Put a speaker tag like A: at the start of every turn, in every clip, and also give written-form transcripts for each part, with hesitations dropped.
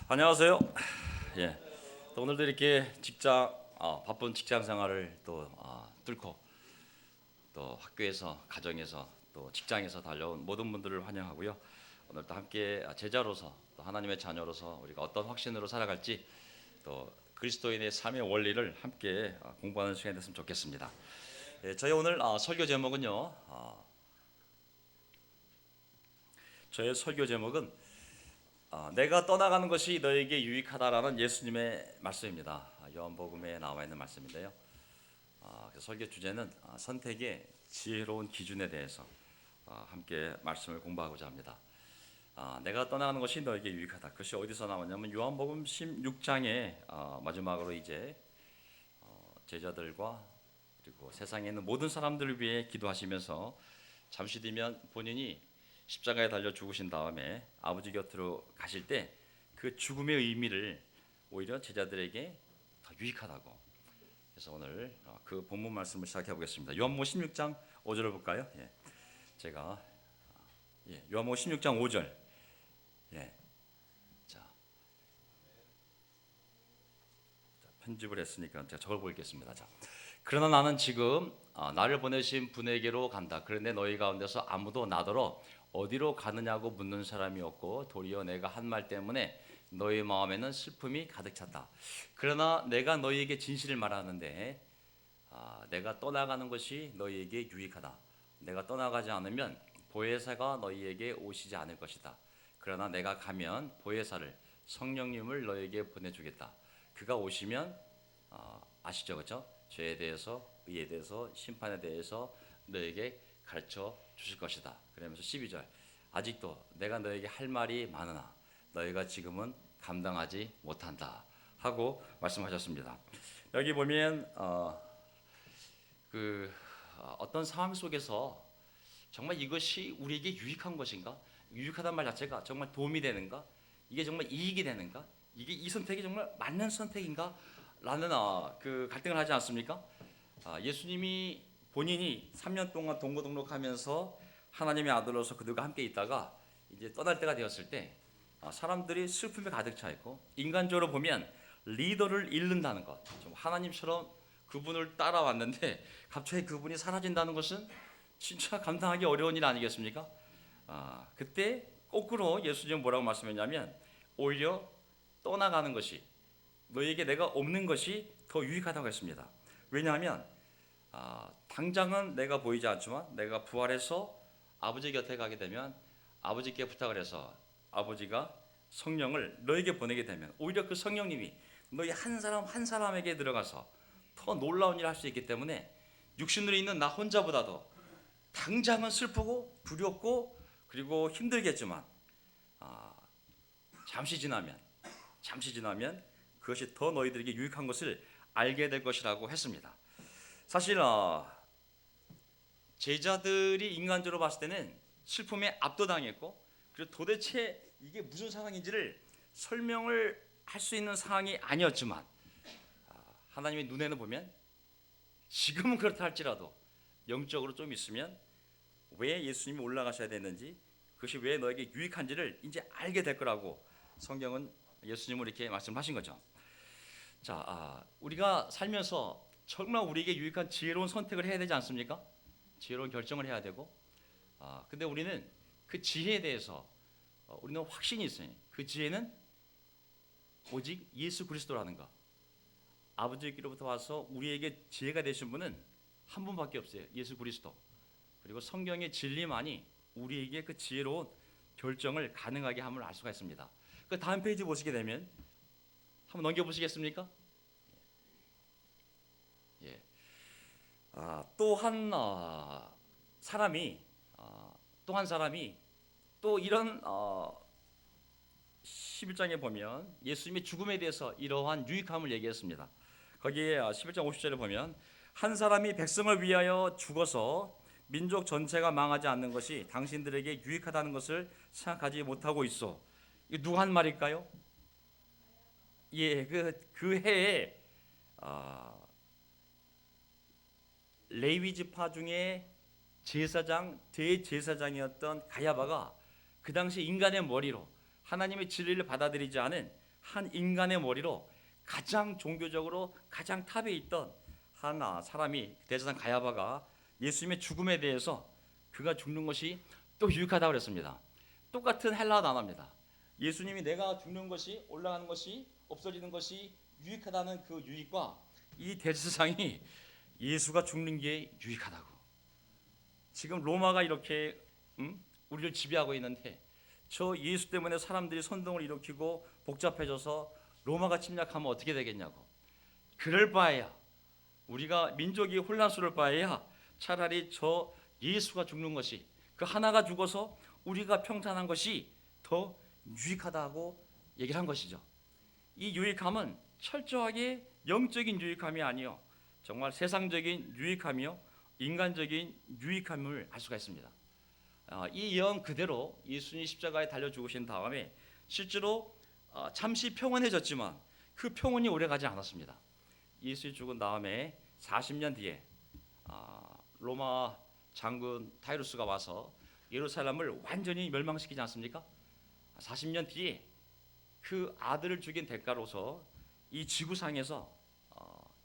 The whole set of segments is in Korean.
A: 안녕하세요. 예. 또 오늘도 이렇게 바쁜 직장 생활을 뚫고 또 학교에서, 가정에서, 또 직장에서 달려온 모든 분들을 환영하고요. 오늘 또 함께 제자로서, 또 하나님의 자녀로서 우리가 어떤 확신으로 살아갈지, 또 그리스도인의 삶의 원리를 함께 공부하는 시간이 됐으면 좋겠습니다. 예, 저희 오늘 설교 제목은요. 저의 설교 제목은 내가 떠나가는 것이 너에게 유익하다라는 예수님의 말씀입니다. 요한복음에 나와 있는 말씀인데요. 설교 주제는 선택의 지혜로운 기준에 대해서 함께 말씀을 공부하고자 합니다. 내가 떠나가는 것이 너에게 유익하다. 그것이 어디서 나오냐면 요한복음 16장에 마지막으로 이제 제자들과 그리고 세상에 있는 모든 사람들을 위해 기도하시면서 잠시 뒤면 본인이 십자가에 달려 죽으신 다음에 아버지 곁으로 가실 때 그 죽음의 의미를 오히려 제자들에게 더 유익하다고. 그래서 오늘 그 본문 말씀을 시작해 보겠습니다. 요한복음 16장 5절을 볼까요? 예. 제가 요한복음 16장 5절. 예. 자, 편집을 했으니까 제가 적어 보겠습니다. 자. 그러나 나는 지금 나를 보내신 분에게로 간다. 그런데 너희 가운데서 아무도 나더러 어디로 가느냐고 묻는 사람이 없고 도리어 내가 한 말 때문에 너희 마음에는 슬픔이 가득 찼다. 그러나 내가 너희에게 진실을 말하는데 내가 떠나가는 것이 너희에게 유익하다. 내가 떠나가지 않으면 보혜사가 너희에게 오시지 않을 것이다. 그러나 내가 가면 보혜사를 성령님을 너희에게 보내주겠다. 그가 오시면 아시죠, 그렇죠? 죄에 대해서, 의에 대해서, 심판에 대해서 너에게 가르쳐 주실 것이다. 그러면서 12절 아직도 내가 너에게 할 말이 많으나 너희가 지금은 감당하지 못한다 하고 말씀하셨습니다. 여기 보면 어떤 상황 속에서 정말 이것이 우리에게 유익한 것인가? 유익하다는 말 자체가 정말 도움이 되는가? 이게 정말 이익이 되는가? 이게 이 선택이 정말 맞는 선택인가? 라는 그 갈등을 하지 않습니까? 예수님이 본인이 3년 동안 동고동락하면서 하나님의 아들로서 그들과 함께 있다가 이제 떠날 때가 되었을 때 사람들이 슬픔에 가득 차 있고 인간적으로 보면 리더를 잃는다는 것, 좀 하나님처럼 그분을 따라왔는데 갑자기 그분이 사라진다는 것은 진짜 감당하기 어려운 일 아니겠습니까? 그때 거꾸로 예수님은 뭐라고 말씀했냐면 오히려 떠나가는 것이 너에게 내가 없는 것이 더 유익하다고 했습니다. 왜냐하면 당장은 내가 보이지 않지만 내가 부활해서 아버지 곁에 가게 되면 아버지께 부탁을 해서 아버지가 성령을 너에게 보내게 되면 오히려 그 성령님이 너희 한 사람 한 사람에게 들어가서 더 놀라운 일을 할 수 있기 때문에 육신으로 있는 나 혼자보다도 당장은 슬프고 두렵고 그리고 힘들겠지만 잠시 지나면 그것이 더 너희들에게 유익한 것을 알게 될 것이라고 했습니다. 사실 제자들이 인간적으로 봤을 때는 슬픔에 압도당했고 그리고 도대체 이게 무슨 상황인지를 설명을 할 수 있는 상황이 아니었지만 하나님의 눈에는 보면 지금은 그렇다 할지라도 영적으로 좀 있으면 왜 예수님이 올라가셔야 되는지 그것이 왜 너에게 유익한지를 이제 알게 될 거라고 성경은 예수님을 이렇게 말씀하신 거죠. 자, 우리가 살면서 정말 우리에게 유익한 지혜로운 선택을 해야 되지 않습니까? 지혜로운 결정을 해야 되고, 근데 우리는 그 지혜에 대해서 우리는 확신이 있어요. 그 지혜는 오직 예수 그리스도라는 거. 아버지께로부터 와서 우리에게 지혜가 되신 분은 한 분밖에 없어요. 예수 그리스도. 그리고 성경의 진리만이 우리에게 그 지혜로운 결정을 가능하게 함을 알 수가 있습니다. 그 다음 페이지 보시게 되면 한번 넘겨보시겠습니까? 예. 또한 사람이 또 이런 11장에 보면 예수님의 죽음에 대해서 이러한 유익함을 얘기했습니다. 거기에 11장 50절에 보면 한 사람이 백성을 위하여 죽어서 민족 전체가 망하지 않는 것이 당신들에게 유익하다는 것을 생각하지 못하고 있어. 이거 누가 한 말일까요? 예, 그 해에 레위 지파 중에 제사장 대제사장이었던 가야바가 그 당시 인간의 머리로 하나님의 진리를 받아들이지 않은 한 인간의 머리로 가장 종교적으로 가장 탑에 있던 한 사람이 대제사장 가야바가 예수님의 죽음에 대해서 그가 죽는 것이 또 유익하다고 그랬습니다. 똑같은 헬라어 단어입니다. 예수님이 내가 죽는 것이 올라가는 것이 없어지는 것이 유익하다는 그 유익과 이 대제사장이 예수가 죽는 게 유익하다고. 지금 로마가 이렇게 우리를 지배하고 있는데 저 예수 때문에 사람들이 선동을 일으키고 복잡해져서 로마가 침략하면 어떻게 되겠냐고. 그럴 바에야 우리가 민족이 혼란스러울 바에야 차라리 저 예수가 죽는 것이 그 하나가 죽어서 우리가 평탄한 것이 더 유익하다고 얘기를 한 것이죠. 이 유익함은 철저하게 영적인 유익함이 아니요 정말 세상적인 유익함이요 인간적인 유익함을 알 수가 있습니다. 이 예언 그대로 예수님이 십자가에 달려 죽으신 다음에 실제로 잠시 평온해졌지만 그 평온이 오래가지 않았습니다. 예수님이 죽은 다음에 40년 뒤에 로마 장군 타이루스가 와서 예루살렘을 완전히 멸망시키지 않습니까? 40년 뒤에 그 아들을 죽인 대가로서 이 지구상에서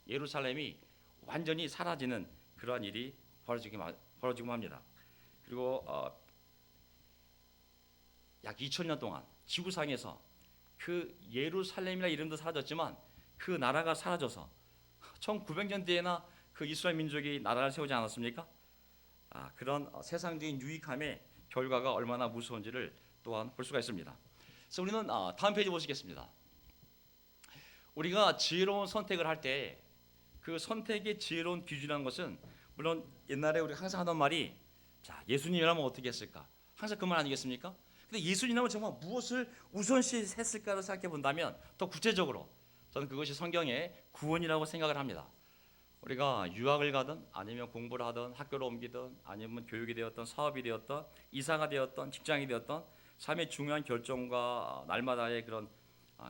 A: 예루살렘이 완전히 사라지는 그러한 일이 벌어지고 합니다. 그리고 약 2000년 동안 지구상에서 그 예루살렘이라 이름도 사라졌지만 그 나라가 사라져서 1900년 뒤에나 그 이스라엘 민족이 나라를 세우지 않았습니까? 그런 세상적인 유익함의 결과가 얼마나 무서운지를 또한 볼 수가 있습니다. 그래서 우리는 다음 페이지 보시겠습니다. 우리가 지혜로운 선택을 할 때 그 선택의 지혜로운 기준이라는 것은 물론 옛날에 우리가 항상 하던 말이 자 예수님이라면 어떻게 했을까? 항상 그 말 아니겠습니까? 근데 예수님이라면 정말 무엇을 우선시했을까를 생각해 본다면 더 구체적으로 저는 그것이 성경의 구원이라고 생각을 합니다. 우리가 유학을 가든 아니면 공부를 하든 학교를 옮기든 아니면 교육이 되었던 사업이 되었던 이사가 되었던 직장이 되었던 삶의 중요한 결정과 날마다의 그런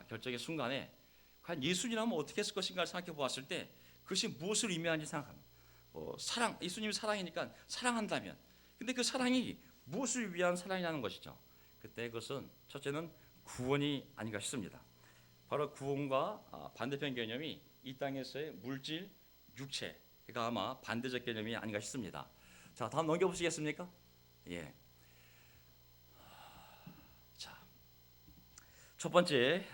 A: 결정의 순간에 과연 예수님이라면 어떻게 했을 것인가를 생각해 보았을 때 그것이 무엇을 의미하는지 생각합니다. 사랑, 예수님이 사랑이니까 사랑한다면 근데 그 사랑이 무엇을 위한 사랑이라는 것이죠. 그때 그것은 첫째는 구원이 아닌가 싶습니다. 바로 구원과 반대편 개념이 이 땅에서의 물질, 육체가 아마 반대적 개념이 아닌가 싶습니다. 자, 다음 넘겨보시겠습니까? 예. 자, 첫 번째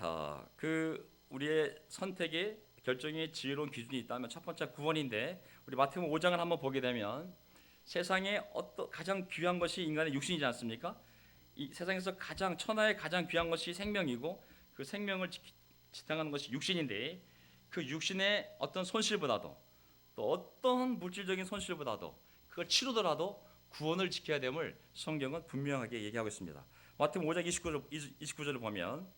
A: 그 우리의 선택의 결정의 지혜로운 기준이 있다면 첫 번째 구원인데 우리 마태복음 5장을 한번 보게 되면 세상에 가장 귀한 것이 인간의 육신이지 않습니까? 이 세상에서 가장 천하의 가장 귀한 것이 생명이고 그 생명을 지탱하는 것이 육신인데 그 육신의 어떤 손실보다도 또 어떤 물질적인 손실보다도 그걸 치르더라도 구원을 지켜야 됨을 성경은 분명하게 얘기하고 있습니다. 마태복음 5장 29절을 보면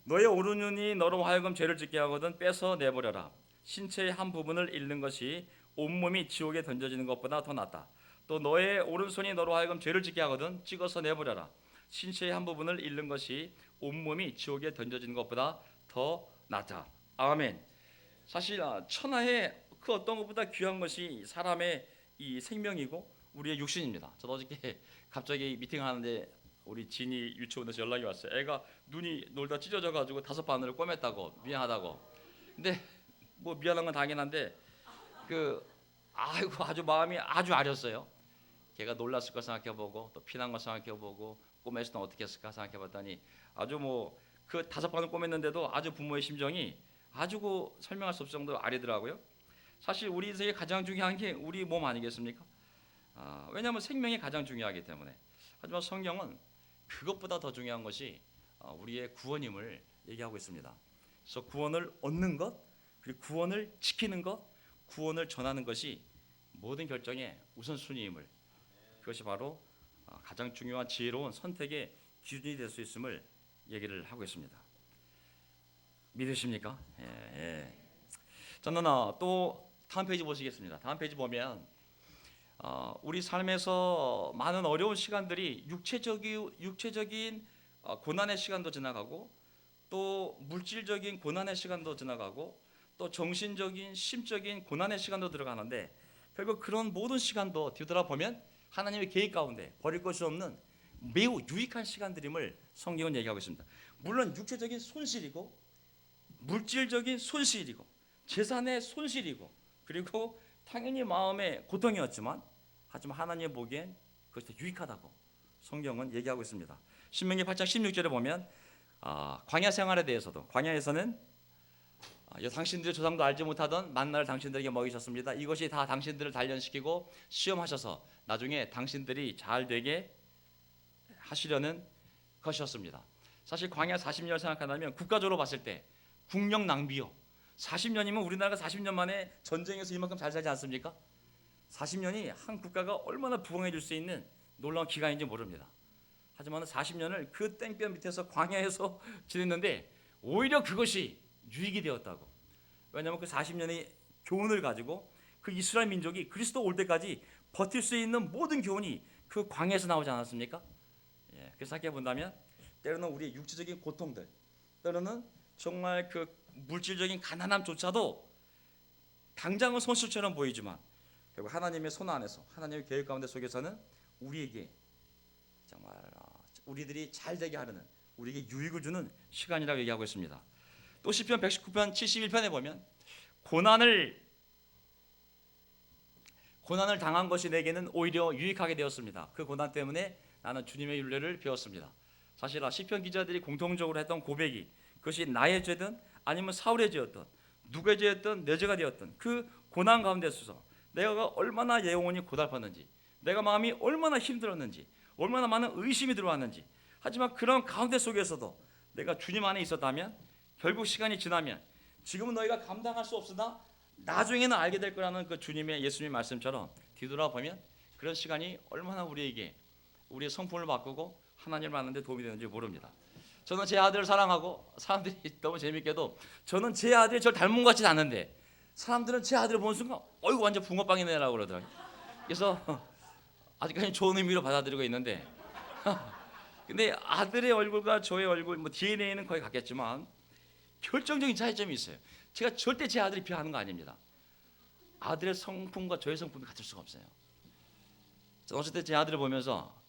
A: 너의 오른눈이 너로 하여금 죄를 짓게 하거든 빼서 내버려라. 신체의 한 부분을 잃는 것이 온몸이 지옥에 던져지는 것보다 더 낫다. 또 너의 오른손이 너로 하여금 죄를 짓게 하거든 찍어서 내버려라. 신체의 한 부분을 잃는 것이 온몸이 지옥에 던져지는 것보다 더 낫다. 아멘. 사실 천하의 그 어떤 것보다 귀한 것이 사람의 이 생명이고 우리의 육신입니다. 저도 어저께 갑자기 미팅하는데 우리 진이 유치원에서 연락이 왔어요. 애가 눈이 놀다 찢어져가지고 5바늘을 꿰맸다고 미안하다고. 근데 뭐 미안한 건 당연한데 아이고 아주 마음이 아주 아렸어요. 걔가 놀랐을 거 생각해보고 또 피난 거 생각해보고 꿰맸을 때 어떻게 했을까 생각해봤더니 아주 뭐 그 5바늘 꿰맸는데도 아주 부모의 심정이 아주 설명할 수 없을 정도로 아리더라고요. 사실 우리 인생에 가장 중요한 게 우리 몸 아니겠습니까? 왜냐하면 생명이 가장 중요하기 때문에. 하지만 성경은 그것보다 더 중요한 것이 우리의 구원임을 얘기하고 있습니다. 그래서 구원을 얻는 것, 그리고 구원을 지키는 것, 구원을 전하는 것이 모든 결정의 우선순위임을 그것이 바로 가장 중요한 지혜로운 선택의 기준이 될 수 있음을 얘기를 하고 있습니다. 믿으십니까? 예. 저는 또 다음 페이지 보시겠습니다. 다음 페이지 보면 우리 삶에서 많은 어려운 시간들이 육체적인 고난의 시간도 지나가고 또 물질적인 고난의 시간도 지나가고 또 정신적인 심적인 고난의 시간도 들어가는데 결국 그런 모든 시간도 뒤돌아보면 하나님의 계획 가운데 버릴 것이 없는 매우 유익한 시간들임을 성경은 얘기하고 있습니다. 물론 육체적인 손실이고 물질적인 손실이고 재산의 손실이고 그리고 당연히 마음의 고통이었지만 하지만 하나님 보기엔 그것이 유익하다고 성경은 얘기하고 있습니다. 신명기 8장 16절에 보면 광야 생활에 대해서도 광야에서는 당신들의 조상도 알지 못하던 만나를 당신들에게 먹이셨습니다. 이것이 다 당신들을 단련시키고 시험하셔서 나중에 당신들이 잘 되게 하시려는 것이었습니다. 사실 광야 40년을 생각한다면 국가적으로 봤을 때 국력 낭비요. 40년이면 우리나라가 40년 만에 전쟁에서 이만큼 잘 살지 않습니까? 40년이 한 국가가 얼마나 부강해질 수 있는 놀라운 기간인지 모릅니다. 하지만 40년을 그 땡볕 밑에서 광야에서 지냈는데 오히려 그것이 유익이 되었다고. 왜냐하면 그 40년의 교훈을 가지고 그 이스라엘 민족이 그리스도 올 때까지 버틸 수 있는 모든 교훈이 그 광야에서 나오지 않았습니까? 그래서 생각해 본다면 때로는 우리의 육체적인 고통들, 때로는 정말 그 물질적인 가난함조차도 당장은 손실처럼 보이지만 결국 하나님의 손 안에서 하나님의 계획 가운데 속에서는 우리에게 정말 우리들이 잘 되게 하려는 우리에게 유익을 주는 시간이라고 얘기하고 있습니다. 또 시편 119편 71편에 보면 고난을 당한 것이 내게는 오히려 유익하게 되었습니다. 그 고난 때문에 나는 주님의 윤례를 배웠습니다. 사실 시편 기자들이 공통적으로 했던 고백이 그것이 나의 죄든 아니면 사울의 죄였던 누구의 죄였던 내 죄가 되었던 그 고난 가운데 있어서 내가 얼마나 영혼이 고달팠는지 내가 마음이 얼마나 힘들었는지 얼마나 많은 의심이 들어왔는지 하지만 그런 가운데 속에서도 내가 주님 안에 있었다면 결국 시간이 지나면 지금은 너희가 감당할 수 없으나 나중에는 알게 될 거라는 그 주님의 예수님의 말씀처럼 뒤돌아보면 그런 시간이 얼마나 우리에게 우리의 성품을 바꾸고 하나님을 만나는 데 도움이 되는지 모릅니다. 저는 제 아들을 사랑하고 사람들이 너무 재밌게도 저는 제 아들이 저를 닮은 것 같지는 않은데 사람들은 제 아들을 보는 순간 어이구 완전 붕어빵이네라고 그러더라고요. 그래서 아직까지 좋은 의미로 받아들이고 있는데 근데 아들의 얼굴과 저의 얼굴 뭐 DNA는 거의 같겠지만 결정적인 차이점이 있어요. 제가 절대 제 아들이 비하하는 거 아닙니다. 아들의 성품과 저의 성품이 같을 수가 없어요. 어쨌든 때 제 아들을 보면서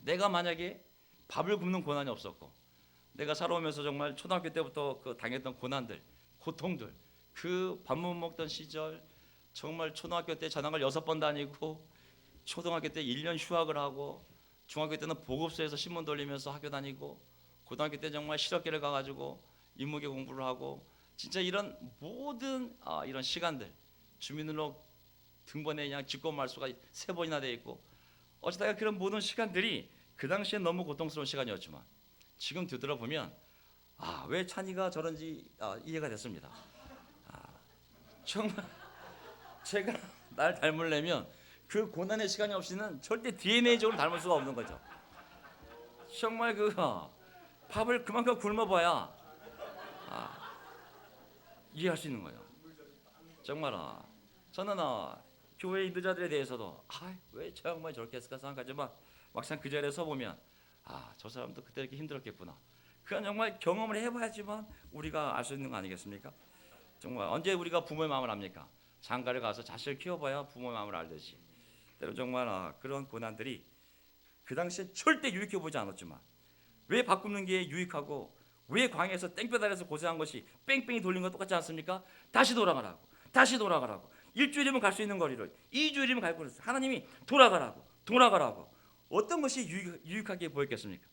A: 내가 만약에 밥을 굶는 고난이 없었고 내가 살아오면서 정말 초등학교 때부터 그 당했던 고난들, 고통들 그 밥 못 먹던 시절 정말 초등학교 때 전학을 6번 다니고 초등학교 때 1년 휴학을 하고 중학교 때는 보급소에서 신문 돌리면서 학교 다니고 고등학교 때 정말 실업계를 가가지고 인문계 공부를 하고 진짜 이런 모든 이런 시간들 주민등록 등본에 그냥 직권 말소가 3번이나 돼 있고 어쩌다가 그런 모든 시간들이 그 당시엔 너무 고통스러운 시간이었지만 지금 되돌아보면 왜 찬이가 저런지 이해가 됐습니다. 정말 제가 날 닮으려면 그 고난의 시간이 없이는 절대 DNA적으로 닮을 수가 없는 거죠. 정말 그 밥을 그만큼 굶어봐야 이해할 수 있는 거예요. 정말 저는 교회 인도자들에 대해서도 왜 저 양반이 저렇게 했을까 생각하지만 막상 그 자리에 서보면 저 사람도 그때 이렇게 힘들었겠구나. 그건 정말 경험을 해봐야지만 우리가 알 수 있는 거 아니겠습니까? 정말 언제 우리가 부모의 마음을 압니까? 장가를 가서 자식을 키워봐야 부모의 마음을 알듯이 때로 정말 그런 고난들이 그 당시에 절대 유익해 보지 않았지만 왜 밥 굶는 게 유익하고 왜 광야에서 땡볕 아래서 고생한 것이 뺑뺑이 돌린 것 똑같지 않습니까? 다시 돌아가라고 일주일이면 갈 수 있는 거리를 2주일이면 갈 거리를 하나님이 돌아가라고 어떤 것이 유익하게 보였겠습니까?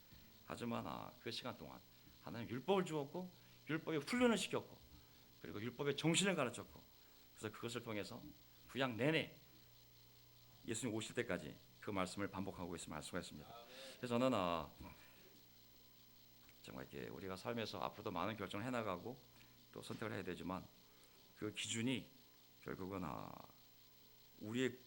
A: 하지만 그 시간 동안 하나님 율법을 주었고 율법에 훈련을 시켰고 그리고 율법의 정신을 가르쳤고 그래서 그것을 통해서 구약 내내 예수님 오실 때까지 그 말씀을 반복하고 있음을 알 수가 있습니다. 그래서 저는 정말 이렇게 우리가 삶에서 앞으로도 많은 결정을 해나가고 또 선택을 해야 되지만 그 기준이 결국은 우리의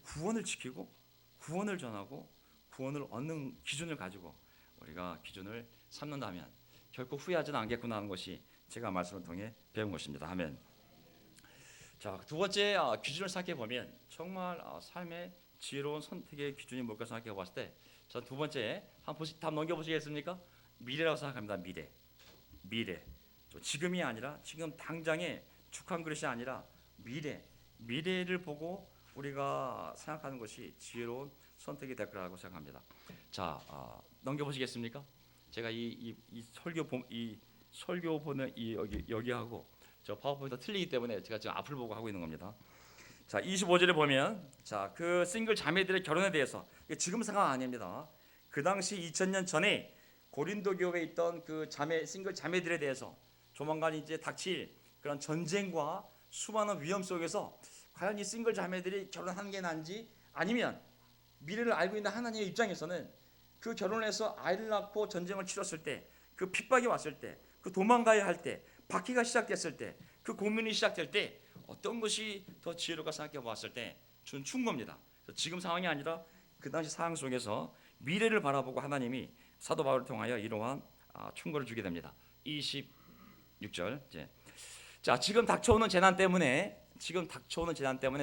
A: 구원을 지키고 구원을 전하고 구원을 얻는 기준을 가지고 우리가 기준을 삼는다면 결코 후회하지는 않겠구나 하는 것이 제가 말씀을 통해 배운 것입니다. 아멘. 자, 두 번째 기준을 생각해 보면 정말 삶의 지혜로운 선택의 기준이 뭘까 생각해 봤을 때 전 두 번째 한번 넘겨보시겠습니까? 미래라고 생각합니다. 미래. 지금이 아니라 지금 당장의 축한 그릇이 아니라 미래를 보고 우리가 생각하는 것이 지혜로운 선택이 될 거라고 생각합니다. 자, 넘겨보시겠습니까? 제가 이 설교 보는 이 여기하고 저 파워포인트 틀리기 때문에 제가 지금 앞을 보고 하고 있는 겁니다. 자, 25절에 보면 그 싱글 자매들의 결혼에 대해서 지금 상황 아닙니다. 그 당시 2000년 전에 고린도 교회에 있던 그 싱글 자매들에 대해서 조만간 이제 닥칠 그런 전쟁과 수많은 위험 속에서 과연 이 싱글 자매들이 결혼하는 게 나은지, 아니면 미래를 알고 있는 하나님의 입장에서는 그 결혼해서 아이를 낳고 전쟁을 치렀을 때, 그 핍박이 왔을 때, 그 도망가야 할 때, 박해가 시작됐을 때, 그 고민이 시작될 때 어떤 것이 더 지혜롭게 생각해 보았을 때 준 충고입니다. 지금 상황이 아니라 그 당시 상황 속에서 미래를 바라보고 하나님이 사도 바울을 통하여 이러한 충고를 주게 됩니다. 26절. 자, 지금 닥쳐오는 재난 때문에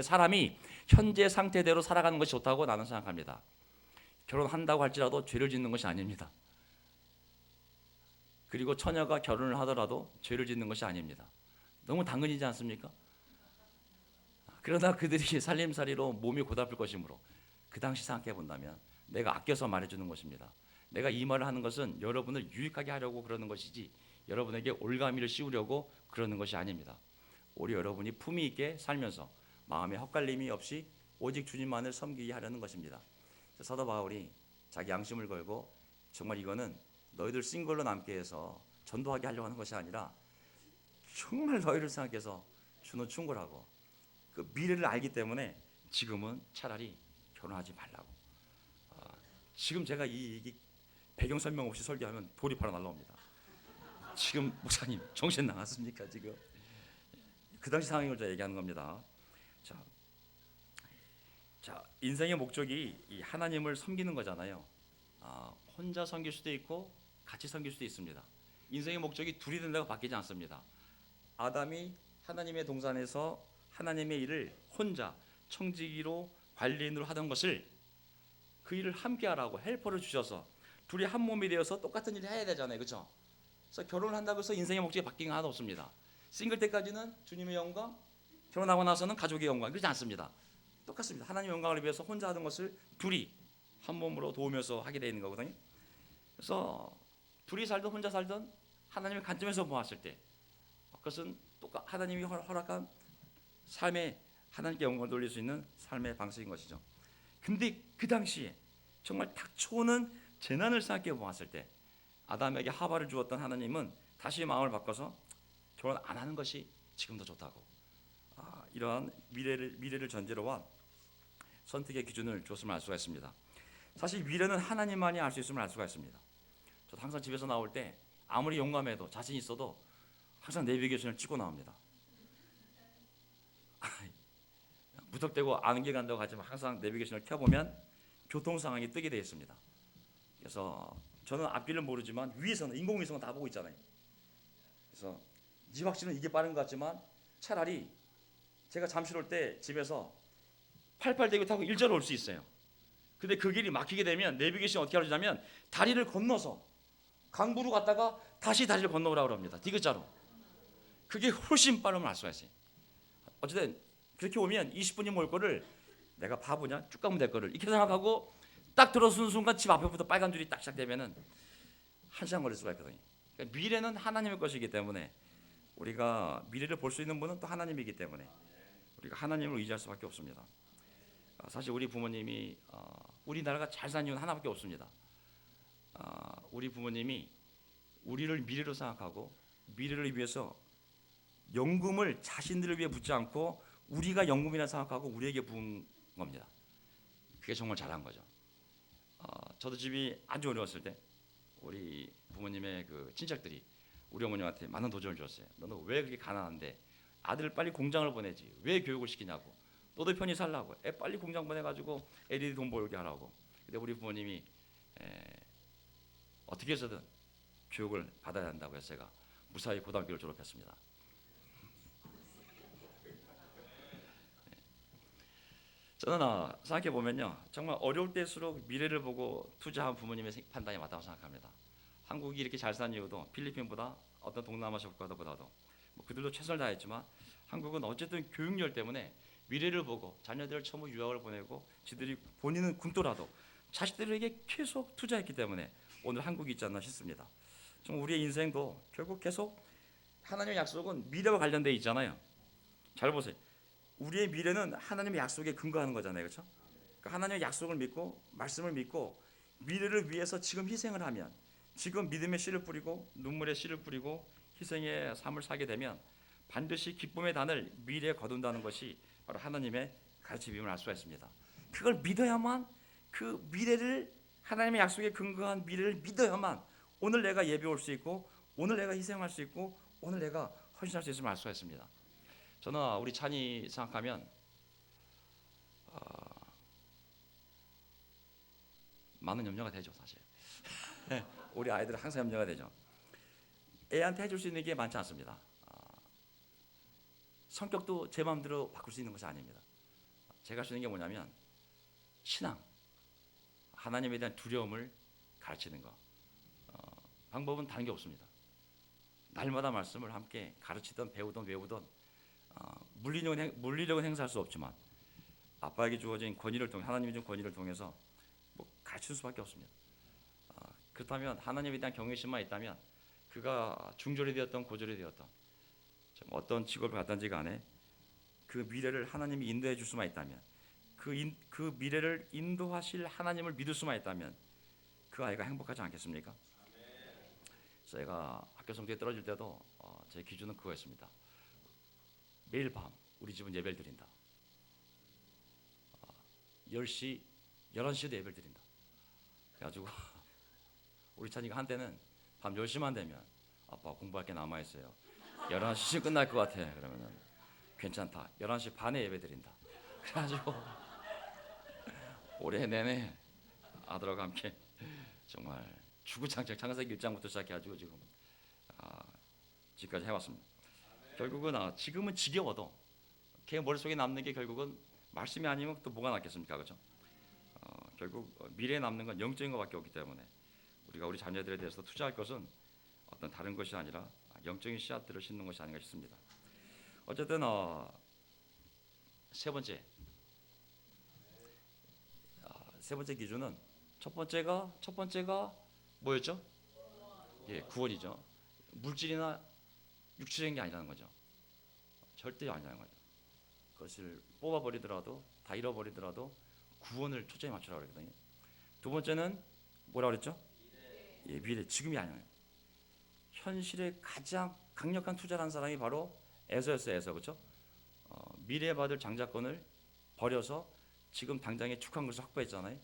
A: 사람이 현재 상태대로 살아가는 것이 좋다고 나는 생각합니다. 결혼한다고 할지라도 죄를 짓는 것이 아닙니다. 그리고 처녀가 결혼을 하더라도 죄를 짓는 것이 아닙니다. 너무 당근이지 않습니까? 그러나 그들이 살림살이로 몸이 고달플 것이므로 그 당시 생각해 본다면 내가 아껴서 말해주는 것입니다. 내가 이 말을 하는 것은 여러분을 유익하게 하려고 그러는 것이지 여러분에게 올가미를 씌우려고 그러는 것이 아닙니다. 오히려 여러분이 품위 있게 살면서 마음에 헛갈림이 없이 오직 주님만을 섬기게 하려는 것입니다. 사도 바울이 자기 양심을 걸고 정말 이거는 너희들 싱글로 남게 해서 전도하게 하려고 하는 것이 아니라 정말 너희를 생각해서 주는 충고라고, 그 미래를 알기 때문에 지금은 차라리 결혼하지 말라고. 지금 제가 이 배경 설명 없이 설교하면 돌이 바로 날라옵니다. 지금 목사님 정신 나갔습니까? 지금 그 당시 상황을 제가 얘기하는 겁니다. 자, 인생의 목적이 이 하나님을 섬기는 거잖아요. 혼자 섬길 수도 있고 같이 섬길 수도 있습니다. 인생의 목적이 둘이 된다고 바뀌지 않습니다. 아담이 하나님의 동산에서 하나님의 일을 혼자 청지기로 관리인으로 하던 것을 그 일을 함께 하라고 헬퍼를 주셔서 둘이 한 몸이 되어서 똑같은 일을 해야 되잖아요. 그렇죠? 그래서 결혼을 한다고 해서 인생의 목적이 바뀐 건 하나도 없습니다. 싱글 때까지는 주님의 영광, 결혼하고 나서는 가족의 영광, 그렇지 않습니다. 똑같습니다. 하나님의 영광을 위해서 혼자 하던 것을 둘이 한 몸으로 도우면서 하게 되는 거거든요. 그래서 둘이 살든 혼자 살든 하나님의 관점에서 보았을 때 그것은 하나님이 허락한 삶에 하나님께 영광을 돌릴 수 있는 삶의 방식인 것이죠. 근데 그 당시에 정말 닥쳐오는 재난을 생각해 보았을 때 아담에게 하바를 주었던 하나님은 다시 마음을 바꿔서 결혼 안 하는 것이 지금 더 좋다고, 이러한 미래를 전제로 한 선택의 기준을 줬음을 알 수가 있습니다. 사실 미래는 하나님만이 알 수 있음을 알 수가 있습니다. 저도 항상 집에서 나올 때 아무리 용감해도 자신 있어도 항상 내비게이션을 찍고 나옵니다. 무턱대고 아는 길 간다고 하지만 항상 내비게이션을 켜보면 교통 상황이 뜨게 되어 있습니다. 그래서 저는 앞길을 모르지만 위에서는 인공위성은 다 보고 있잖아요. 그래서 이 확실은 이게 빠른 것 같지만 차라리 제가 잠실 올 때 집에서 88대교 타고 일자로 올 수 있어요. 근데 그 길이 막히게 되면 내비게이션이 어떻게 하냐면 다리를 건너서 강부로 갔다가 다시 다리를 건너오라고 합니다. 디귿자로. 그게 훨씬 빠름을 알 수가 있어요. 어쨌든 그렇게 오면 20분이면 올 거를 내가 바보냐? 쭉 가면 될 거를 이렇게 생각하고 딱 들어서는 순간 집 앞에부터 빨간 줄이 딱 시작되면은 1시간 걸릴 수가 있거든요. 그러니까 미래는 하나님의 것이기 때문에 우리가 미래를 볼 수 있는 분은 또 하나님이기 때문에 우리가 하나님을 의지할 수밖에 없습니다. 사실 우리 부모님이 우리나라가 잘 사는 이유는 하나밖에 없습니다. 우리 부모님이 우리를 미래로 생각하고 미래를 위해서 연금을 자신들을 위해 붓지 않고 우리가 연금이라 생각하고 우리에게 부은 겁니다. 그게 정말 잘한 거죠. 저도 집이 아주 어려웠을 때 우리 부모님의 그 친척들이 우리 어머님한테 많은 도전을 줬어요. 너는 왜 그렇게 가난한데 아들을 빨리 공장을 보내지 왜 교육을 시키냐고. 너도 편히 살라고. 애 빨리 공장 보내가지고 애들이 돈 벌게 하라고. 근데 우리 부모님이 어떻게 해서든 교육을 받아야 한다고 해서 제가 무사히 고등학교를 졸업했습니다. 저는 생각해 보면요, 정말 어려울 때일수록 미래를 보고 투자한 부모님의 판단이 맞다고 생각합니다. 한국이 이렇게 잘 사는 이유도 필리핀보다 어떤 동남아시아 국가들보다도 뭐 그들도 최선을 다했지만 한국은 어쨌든 교육열 때문에 미래를 보고 자녀들을 처음 유학을 보내고 지들이 본인은 굶더라도 자식들에게 계속 투자했기 때문에 오늘 한국이 있지 않나 싶습니다. 좀 우리의 인생도 결국 계속 하나님의 약속은 미래와 관련돼 있잖아요. 잘 보세요. 우리의 미래는 하나님의 약속에 근거하는 거잖아요, 그렇죠? 그러니까 하나님의 약속을 믿고 말씀을 믿고 미래를 위해서 지금 희생을 하면, 지금 믿음의 씨를 뿌리고 눈물의 씨를 뿌리고 희생의 삶을 살게 되면 반드시 기쁨의 단을 미래에 거둔다는 것이 바로 하나님의 가르침임을 알 수가 있습니다. 그걸 믿어야만, 그 미래를, 하나님의 약속에 근거한 미래를 믿어야만 오늘 내가 예배 올 수 있고 오늘 내가 희생할 수 있고 오늘 내가 헌신할 수 있음을 알 수가 있습니다. 저는 우리 찬이 생각하면 많은 염려가 되죠, 사실. 우리 아이들은 항상 염려가 되죠. 애한테 해줄 수 있는 게 많지 않습니다. 성격도 제 마음대로 바꿀 수 있는 것이 아닙니다. 제가 할 수 있는 게 뭐냐면 신앙, 하나님에 대한 두려움을 가르치는 거. 방법은 다른 게 없습니다. 날마다 말씀을 함께 가르치던 배우던 외우던, 물리력은 행사할 수 없지만 아빠에게 주어진 권위를 통해, 하나님이 준 권위를 통해서 가르칠 수밖에 없습니다. 그렇다면 하나님에 대한 경외심만 있다면 그가 중졸이 되었던 고졸이 되었던 어떤 직업을 갖든지 간에 그 미래를 하나님이 인도해 줄 수만 있다면, 그 미래를 인도하실 하나님을 믿을 수만 있다면 그 아이가 행복하지 않겠습니까? 그래서 제가 학교 성적이 떨어질 때도 제 기준은 그거였습니다. 매일 밤 우리 집은 예배를 드린다. 10시, 11시에도 예배를 드린다. 그래가지고 우리 찬이가 한때는 밤 10시만 되면 아빠 공부할 게 남아있어요. 11시쯤 끝날 것 같아. 그러면은 괜찮다. 11시 반에 예배 드린다. 그래가지고 올해 내내 아들하고 함께 정말 주구장창 창세기 1장부터 시작해가지고 지금 지금까지 해왔습니다. 결국은 지금은 지겨워도 걔 머릿속에 남는 게 결국은 말씀이 아니면 또 뭐가 남겠습니까, 그렇죠? 결국 미래에 남는 건 영적인 것밖에 없기 때문에 우리가 우리 자녀들에 대해서 투자할 것은 어떤 다른 것이 아니라 영적인 씨앗들을 심는 것이 아닌가 싶습니다. 어쨌든 세 번째 기준은 첫 번째가 뭐였죠? 예, 구원이죠. 물질이나 육체적인 게 아니라는 거죠. 절대 아니라는 거죠. 그것을 뽑아버리더라도, 다 잃어버리더라도 구원을 초점에 맞추라 그러거든요. 두 번째는 뭐라 그랬죠? 예, 미래, 지금이 아니에요. 현실에 가장 강력한 투자를 한 사람이 바로 에서였어요. 에서, 그렇죠? 미래에 받을 장자권을 버려서 지금 당장에 축한 것을 확보했잖아요.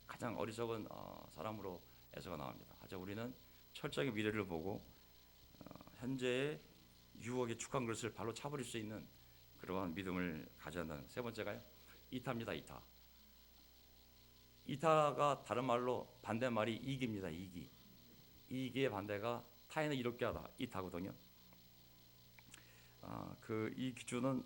A: 가장 어리석은 사람으로 에서가 나옵니다. 하지만 우리는 철저하게 미래를 보고 현재의 유혹에 축한 것을 발로 차버릴 수 있는 그러한 믿음을 가져야 한다는. 세 번째가요, 이타입니다. 이타가 다른 말로 반대말이 이기입니다. 이기의 반대가 타인을 이롭게 하다, 이타거든요. 이 기준은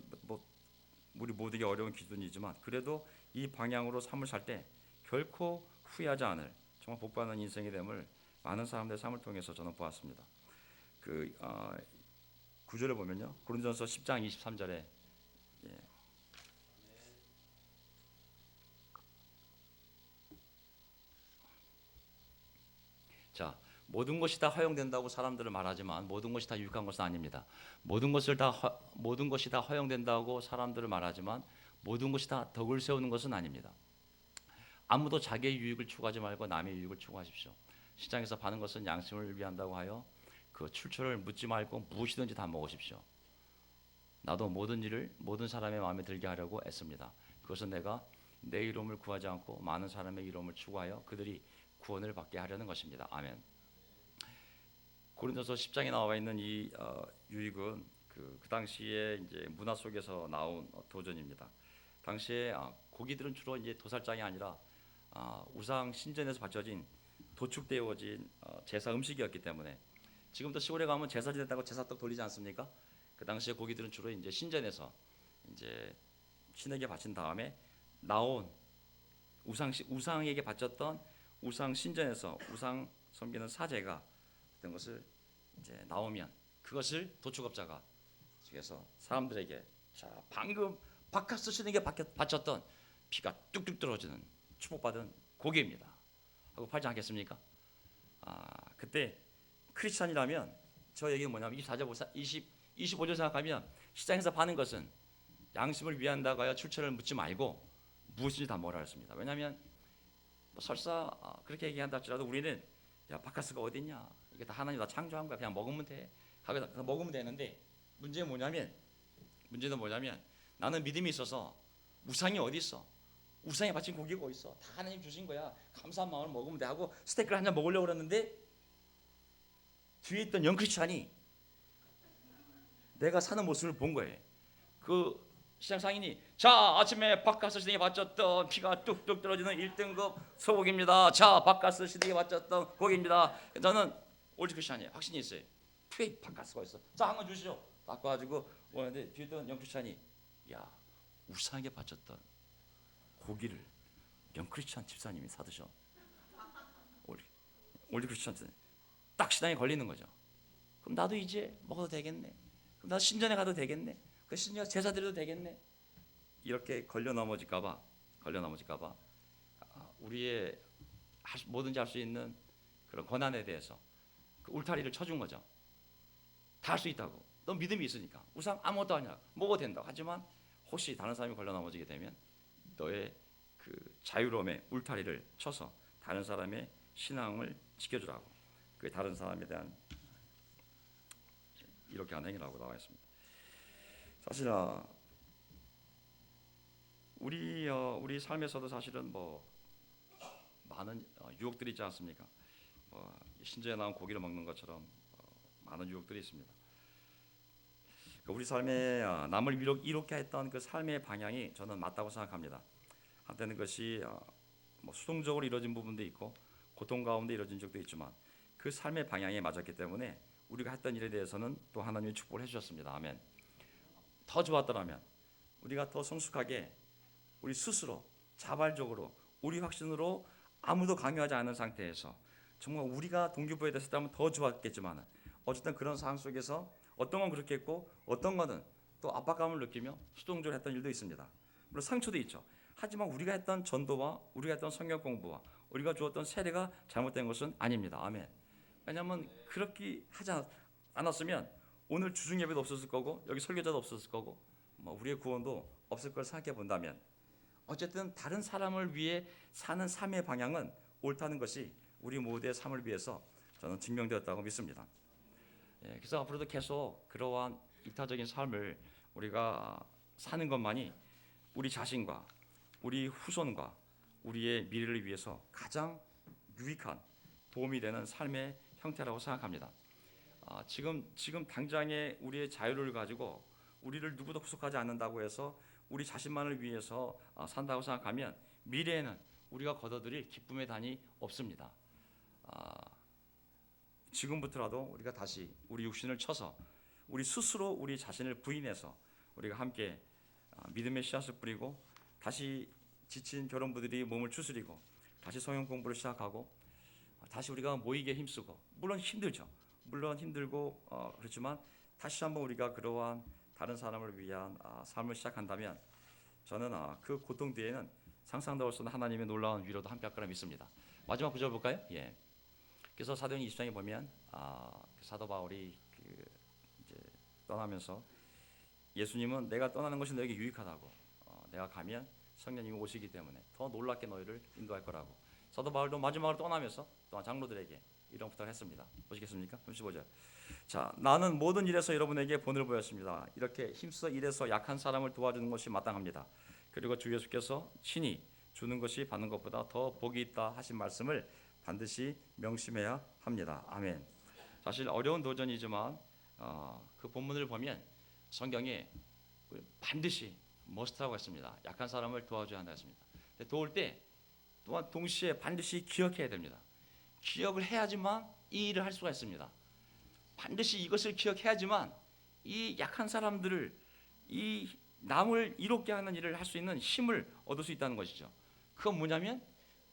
A: 우리 모두에게 어려운 기준이지만 그래도 이 방향으로 삶을 살 때 결코 후회하지 않을 정말 복받는 인생이 됨을 많은 사람들의 삶을 통해서 저는 보았습니다. 구절을 보면요, 고린도전서 10장 23절에 자, 모든 것이 다 허용된다고 사람들은 말하지만 모든 것이 다 유익한 것은 아닙니다. 모든 것이 다 허용된다고 사람들은 말하지만 모든 것이 다 덕을 세우는 것은 아닙니다. 아무도 자기의 유익을 추구하지 말고 남의 유익을 추구하십시오. 시장에서 파는 것은 양심을 위한다고 하여 그 출처를 묻지 말고 무엇이든지 다 먹으십시오. 나도 모든 사람의 마음에 들게 하려고 애씁니다. 그것은 내가 내 이름을 구하지 않고 많은 사람의 이름을 추구하여 그들이 구원을 받게 하려는 것입니다. 아멘. 고린도서 10장에 나와 있는 이 유익은 그 당시에 이제 문화 속에서 나온 도전입니다. 당시에 고기들은 주로 이제 도살장이 아니라 우상 신전에서 바쳐진 도축되어진 제사 음식이었기 때문에, 지금도 시골에 가면 제사 지냈다고 제사떡 돌리지 않습니까? 그 당시에 고기들은 주로 이제 신전에서 이제 신에게 바친 다음에 나온 우상에게 바쳤던 우상 신전에서 우상 섬기는 사제가 어떤 것을 이제 나오면 그것을 도축업자가 그래서 사람들에게, 자, 방금 바카스 신에게 바쳤던 피가 뚝뚝 떨어지는 축복받은 고기입니다 하고 팔지 않겠습니까? 그때 크리스찬이라면 저 얘기는 뭐냐면 25절 생각하면 시장에서 파는 것은 양심을 위한다고 하여 출처를 묻지 말고 무엇인지 다 먹으라 했습니다. 왜냐하면 뭐 설사 그렇게 얘기한다 할지라도 우리는 야 바카스가 어딨냐, 이게 다 하나님 다 창조한 거야, 그냥 먹으면 돼, 가서 먹으면 되는데 문제는 뭐냐면 나는 믿음이 있어서 우상이 어디 있어, 우상에 바친 고기가 어디 있어, 다 하나님 주신 거야, 감사한 마음으로 먹으면 돼 하고 스테이크를 한 잔 먹으려고 그랬는데 뒤에 있던 영크리스찬이 내가 사는 모습을 본 거예요. 그 시장 상인이 자 아침에 바카스 시대에 바쳤던 피가 뚝뚝 떨어지는 1등급 소고기입니다. 자 바카스 시대에 바쳤던 고기입니다. 저는 올드 크리스찬이에요. 확신이 있어요. 왜 바카스가 있어? 자 한 건 주시죠. 바꿔가지고 오는데 뒤에 있던 영크리스찬이 야 우상에 바쳤던 고기를 영크리스찬 집사님이 사드셔. 올드 크리스찬 딱 시장에 걸리는 거죠. 그럼 나도 이제 먹어도 되겠네. 그럼 나도 신전에 가도 되겠네. 그 신전 제사 드려도 되겠네. 이렇게 걸려 넘어질까봐 우리의 뭐든지 할 수 있는 그런 권한에 대해서 그 울타리를 쳐준 거죠. 다 할 수 있다고. 너 믿음이 있으니까 우상 아무것도 아니야. 먹어도 된다고. 하지만 혹시 다른 사람이 걸려 넘어지게 되면 너의 그 자유로움의 울타리를 쳐서 다른 사람의 신앙을 지켜주라고. 그 다른 사람에 대한 이렇게 하는 행위라고 나와 있습니다. 사실 우리 삶에서도 사실은 뭐 많은 유혹들이 있지 않습니까? 신전에 나온 고기를 먹는 것처럼 많은 유혹들이 있습니다. 우리 삶에 남을 이롭게 했던 그 삶의 방향이 저는 맞다고 생각합니다. 한때는 그것이 뭐 수동적으로 이루어진 부분도 있고 고통 가운데 이루어진 적도 있지만 그 삶의 방향이 맞았기 때문에 우리가 했던 일에 대해서는 또 하나님이 축복을 해주셨습니다. 아멘. 더 좋았더라면 우리가 더 성숙하게 우리 스스로 자발적으로 우리 확신으로 아무도 강요하지 않은 상태에서 정말 우리가 동기부여에 됐었다면 더 좋았겠지만 어쨌든 그런 상황 속에서 어떤 건 그렇게 했고 어떤 거는 또 압박감을 느끼며 수동적으로 했던 일도 있습니다. 물론 상처도 있죠. 하지만 우리가 했던 전도와 우리가 했던 성경 공부와 우리가 주었던 세례가 잘못된 것은 아닙니다. 아멘. 왜냐하면 그렇게 하지 않았으면 오늘 주중 예배도 없었을 거고 여기 설교자도 없었을 거고 우리의 구원도 없을 걸 생각해 본다면 어쨌든 다른 사람을 위해 사는 삶의 방향은 옳다는 것이 우리 모두의 삶을 위해서 저는 증명되었다고 믿습니다. 그래서 앞으로도 계속 그러한 이타적인 삶을 우리가 사는 것만이 우리 자신과 우리 후손과 우리의 미래를 위해서 가장 유익한 도움이 되는 삶의 형태라고 생각합니다. 지금 당장의 우리의 자유를 가지고 우리를 누구도 구속하지 않는다고 해서 우리 자신만을 위해서 산다고 생각하면 미래에는 우리가 거둬들일 기쁨의 단이 없습니다. 지금부터라도 우리가 다시 우리 육신을 쳐서 우리 스스로 우리 자신을 부인해서 우리가 함께 믿음의 씨앗을 뿌리고 다시 지친 결혼부들이 몸을 추스리고 다시 성경 공부를 시작하고 다시 우리가 모이게 힘쓰고 물론 힘들죠. 물론 힘들고 그렇지만 다시 한번 우리가 그러한 다른 사람을 위한 삶을 시작한다면 저는 그 고통 뒤에는 상상도 할 수 없는 하나님의 놀라운 위로도 함께할 거라 믿습니다. 마지막 구절 볼까요? 그래서 사도행 20장에 보면 사도 바울이 이제 떠나면서 예수님은 내가 떠나는 것이 너에게 유익하다고 내가 가면 성령님이 오시기 때문에 더 놀랍게 너희를 인도할 거라고. 사도 바울도 마지막으로 떠나면서 또한 장로들에게 이런 부탁을 했습니다. 보시겠습니까? 35절. 자, 나는 모든 일에서 여러분에게 본을 보였습니다. 이렇게 힘써 일해서 약한 사람을 도와주는 것이 마땅합니다. 그리고 주 예수께서 친히 주는 것이 받는 것보다 더 복이 있다 하신 말씀을 반드시 명심해야 합니다. 아멘. 사실 어려운 도전이지만 그 본문을 보면 성경에 반드시 must라고 했습니다. 약한 사람을 도와줘야 한다 했습니다. 도울 때 또한 동시에 반드시 기억해야 됩니다. 기억을 해야지만 이 일을 할 수가 있습니다. 반드시 이것을 기억해야지만 이 약한 사람들을 이 남을 이롭게 하는 일을 할 수 있는 힘을 얻을 수 있다는 것이죠. 그건 뭐냐면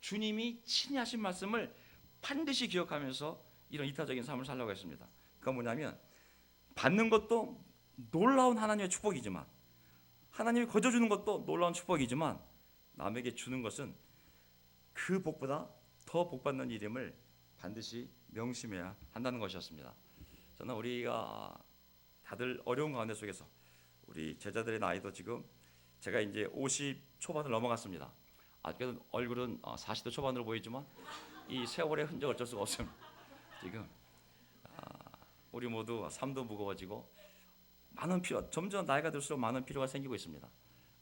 A: 주님이 친히 하신 말씀을 반드시 기억하면서 이런 이타적인 삶을 살려고 했습니다. 그건 뭐냐면 받는 것도 놀라운 하나님의 축복이지만 하나님이 거저주는 것도 놀라운 축복이지만 남에게 주는 것은 그 복보다 더 복받는 일임을 반드시 명심해야 한다는 것이었습니다. 저는 우리가 다들 어려운 가운데 속에서 우리 제자들의 나이도 지금 제가 이제 50 초반을 넘어갔습니다. 아직도 얼굴은 40대 초반으로 보이지만 이 세월의 흔적 어쩔 수가 없습니다. 지금 우리 모두 삶도 무거워지고 많은 필요, 점점 나이가 들수록 많은 필요가 생기고 있습니다.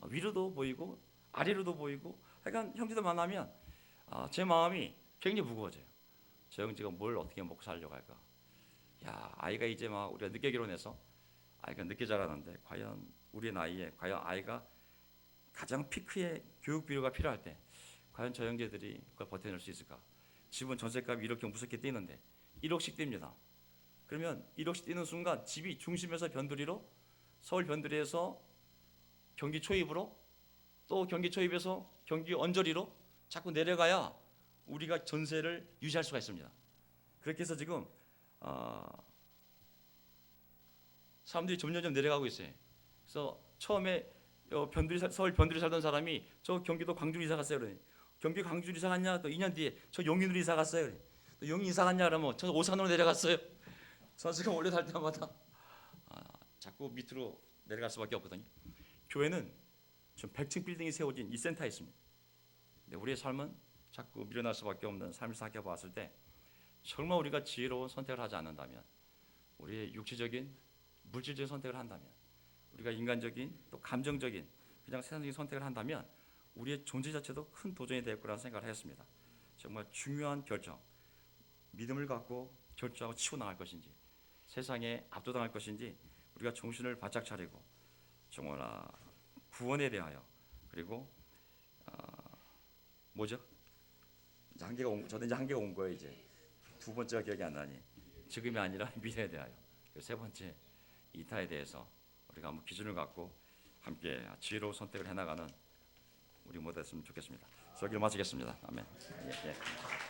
A: 위로도 보이고 아래로도 보이고, 하여간 형제들 만나면 제 마음이 굉장히 무거워져요. 저 형제가 뭘 어떻게 먹고 살려고 할까? 야, 아이가 이제 막 우리가 늦게 결혼해서 아이가 늦게 자라는데 과연 우리 나이에 과연 아이가 가장 피크의 교육 비료가 필요할 때 과연 저 형제들이 그걸 버텨낼 수 있을까? 집은 전세값이 이렇게 무섭게 뛰는데 1억씩 뜁니다. 그러면 1억씩 뛰는 순간 집이 중심에서 변두리로, 서울 변두리에서 경기 초입으로, 또 경기 초입에서 경기 언저리로 자꾸 내려가야 우리가 전세를 유지할 수가 있습니다. 그렇게 해서 지금 사람들이 점점 내려가고 있어요. 그래서 처음에 서울 변두리 살던 사람이 저 경기도 광주로 이사 갔어요. 그러니 경기 광주로 이사 갔냐? 또 2년 뒤에 저 용인으로 이사 갔어요. 그러니 또 용인 이사 갔냐? 그러면 저 오산으로 내려갔어요. 저 지금 원래 살 때마다 자꾸 밑으로 내려갈 수밖에 없거든요. 교회는 지금 100층 빌딩이 세워진 이 센터에 있습니다. 근데 우리의 삶은 자꾸 밀어날 수밖에 없는 삶을 생각해 봤을 때 정말 우리가 지혜로운 선택을 하지 않는다면, 우리의 육체적인 물질적인 선택을 한다면, 우리가 인간적인 또 감정적인 그냥 세상적인 선택을 한다면 우리의 존재 자체도 큰 도전이 될 거라는 생각을 했습니다. 정말 중요한 결정, 믿음을 갖고 결정하고 치고 나갈 것인지, 세상에 압도당할 것인지 우리가 정신을 바짝 차리고 정말 구원에 대하여, 그리고 뭐죠? 저는 이제 한계가 온 거예요. 이제 두 번째가 기억이 안 나니, 지금이 아니라 미래에 대하여, 세 번째 이타에 대해서 우리가 한번 기준을 갖고 함께 지혜로운 선택을 해나가는 우리 모두 됐으면 좋겠습니다. 설교를 마치겠습니다. 아멘. 예.